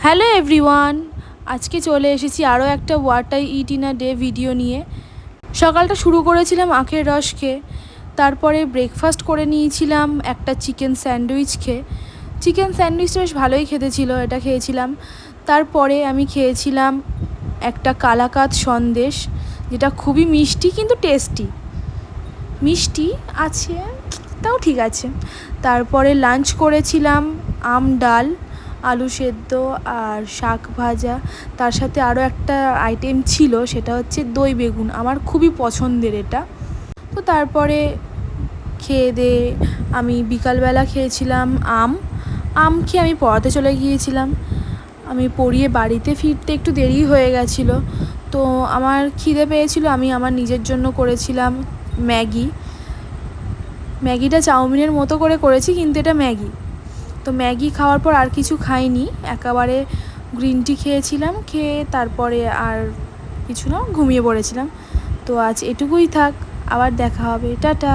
Hello everyone, আজকে চলে এসেছি আরও একটা what I it in a day video নিয়ে। সকালটা শুরু করেছিলাম আখের রস খেয়ে, তারপরে ব্রেকফাস্ট করে নিয়েছিলাম একটা চিকেন স্যান্ডউইচ খেয়ে। চিকেন স্যান্ডউইচটা বেশ ভালোই খেতে ছিল, এটা খেয়েছিলাম। তারপরে আমি খেয়েছিলাম একটা কালাকাঁদ সন্দেশ, যেটা খুবই মিষ্টি কিন্তু টেস্টি। মিষ্টি আছে, তাও ঠিক আছে। তারপরে লাঞ্চ করেছিলাম আম ডাল, আলু সেদ্ধ আর শাক ভাজা। তার সাথে আরও একটা আইটেম ছিল, সেটা হচ্ছে দই বেগুন, আমার খুবই পছন্দের এটা। তো তারপরে খেয়ে দিয়ে আমি বিকালবেলা খেয়েছিলাম আম খেয়ে আমি পড়াতে চলে গিয়েছিলাম। আমি পড়িয়ে বাড়িতে ফিরতে একটু দেরি হয়ে গেছিলো, তো আমার খিদে পেয়েছিল। আমি আমার নিজের জন্য করেছিলাম ম্যাগিটা চাউমিনের মতো করে করেছি, কিন্তু এটা ম্যাগি। তো ম্যাগি খাওয়ার পর আর কিছু খাইনি, একেবারে গ্রিন টি খেয়েছিলাম। খেয়ে তারপরে আর কিছু না, ঘুমিয়ে পড়েছিলাম। তো আজ এটুকুই থাক, আবার দেখা হবে, টাটা।